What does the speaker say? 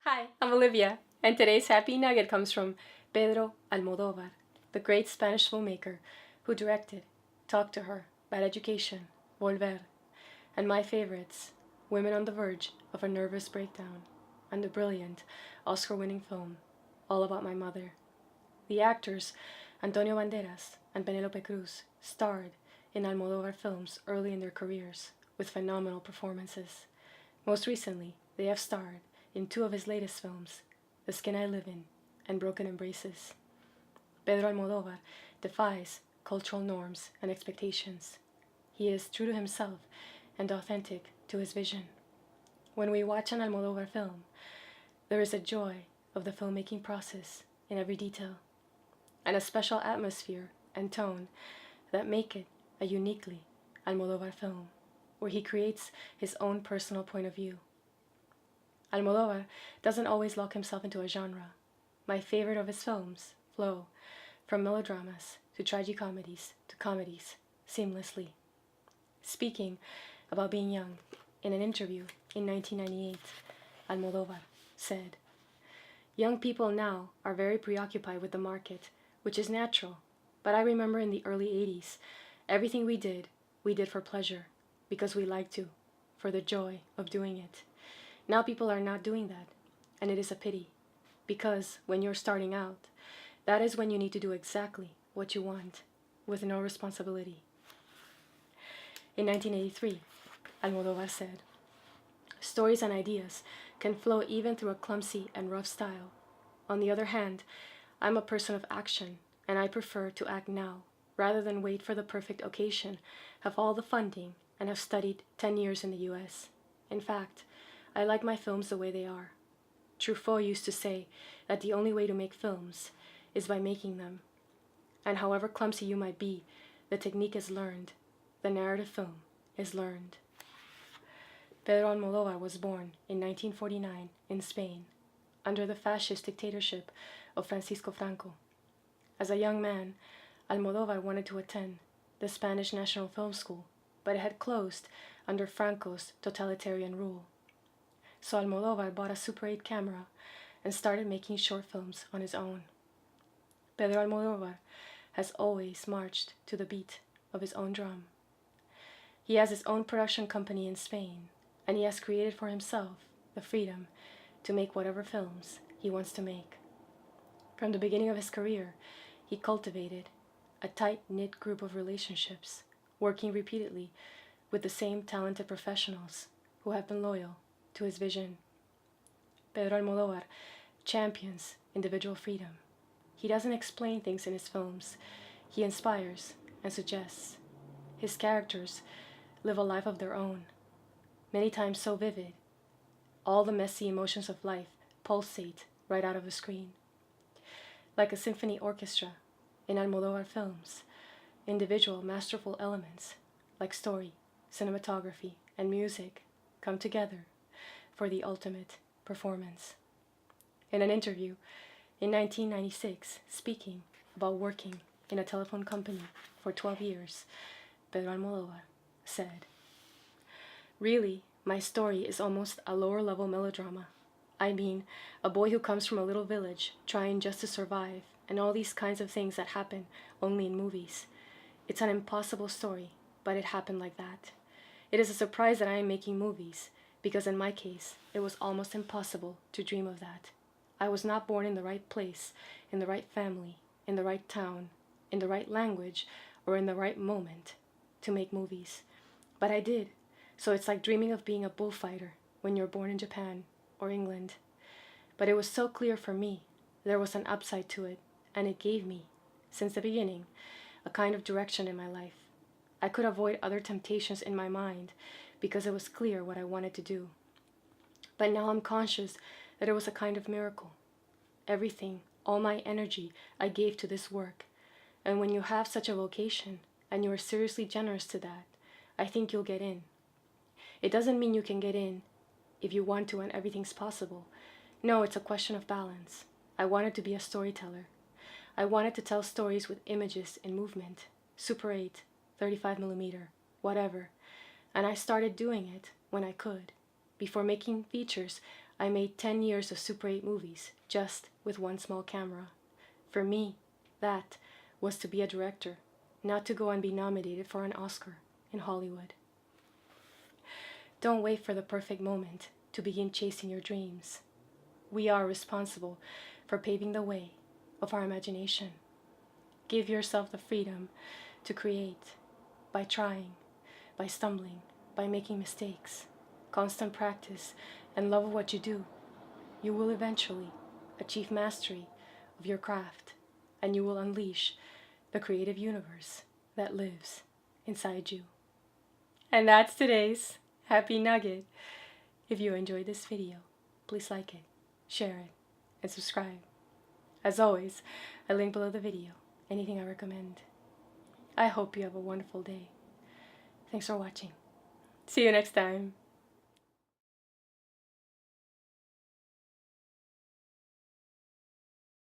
Hi, I'm Olivia, and today's happy nugget comes from Pedro Almodóvar, the great Spanish filmmaker who directed Talk to Her, Bad Education, Volver, and my favorites, Women on the Verge of a Nervous Breakdown, and the brilliant Oscar-winning film All About My Mother. The actors Antonio Banderas and Penelope Cruz starred in Almodóvar films early in their careers with phenomenal performances. Most recently, they have starred in two of his latest films, The Skin I Live In and Broken Embraces. Pedro Almodóvar defies cultural norms and expectations. He is true to himself and authentic to his vision. When we watch an Almodóvar film, there is a joy of the filmmaking process in every detail, and a special atmosphere and tone that make it a uniquely Almodóvar film, where he creates his own personal point of view. Almodóvar doesn't always lock himself into a genre. My favorite of his films flow from melodramas to tragicomedies to comedies seamlessly. Speaking about being young, in an interview in 1998, Almodóvar said, "Young people now are very preoccupied with the market, which is natural, but I remember in the early 80s, everything we did for pleasure, because we liked to, for the joy of doing it. Now people are not doing that, and it is a pity, because when you're starting out, that is when you need to do exactly what you want, with no responsibility." In 1983, Almodóvar said, "Stories and ideas can flow even through a clumsy and rough style. On the other hand, I'm a person of action, and I prefer to act now, rather than wait for the perfect occasion, have all the funding, and have studied 10 years in the US. In fact, I like my films the way they are. Truffaut used to say that the only way to make films is by making them. And however clumsy you might be, the technique is learned. The narrative film is learned." Pedro Almodóvar was born in 1949 in Spain, under the fascist dictatorship of Francisco Franco. As a young man, Almodóvar wanted to attend the Spanish National Film School, but it had closed under Franco's totalitarian rule. So Almodóvar bought a Super 8 camera and started making short films on his own. Pedro Almodóvar has always marched to the beat of his own drum. He has his own production company in Spain, and he has created for himself the freedom to make whatever films he wants to make. From the beginning of his career, he cultivated a tight-knit group of relationships, working repeatedly with the same talented professionals who have been loyal to his vision. Pedro Almodóvar champions individual freedom. He doesn't explain things in his films. He inspires and suggests. His characters live a life of their own, many times so vivid. All the messy emotions of life pulsate right out of the screen. Like a symphony orchestra in Almodóvar films, individual masterful elements like story, cinematography, and music come together for the ultimate performance. In an interview in 1996, speaking about working in a telephone company for 12 years, Pedro Almodóvar said, "Really, my story is almost a lower-level melodrama. I mean, a boy who comes from a little village, trying just to survive, and all these kinds of things that happen only in movies. It's an impossible story, but it happened like that. It is a surprise that I am making movies, because in my case, it was almost impossible to dream of that. I was not born in the right place, in the right family, in the right town, in the right language, or in the right moment to make movies. But I did, so it's like dreaming of being a bullfighter when you're born in Japan or England. But it was so clear for me, there was an upside to it, and it gave me, since the beginning, a kind of direction in my life. I could avoid other temptations in my mind because it was clear what I wanted to do. But now I'm conscious that it was a kind of miracle. Everything, all my energy, I gave to this work. And when you have such a vocation, and you are seriously generous to that, I think you'll get in. It doesn't mean you can get in if you want to and everything's possible. No, it's a question of balance. I wanted to be a storyteller. I wanted to tell stories with images and movement, Super 8, 35mm, whatever. And I started doing it when I could. Before making features, I made 10 years of Super 8 movies just with one small camera. For me, that was to be a director, not to go and be nominated for an Oscar in Hollywood. Don't wait for the perfect moment to begin chasing your dreams. We are responsible for paving the way of our imagination. Give yourself the freedom to create by trying, by stumbling, by making mistakes. Constant practice and love of what you do. You will eventually achieve mastery of your craft, and you will unleash the creative universe that lives inside you. And that's today's Happy Nugget. If you enjoyed this video, please like it, share it, and subscribe. As always, I link below the video anything I recommend. I hope you have a wonderful day. Thanks for watching. See you next time.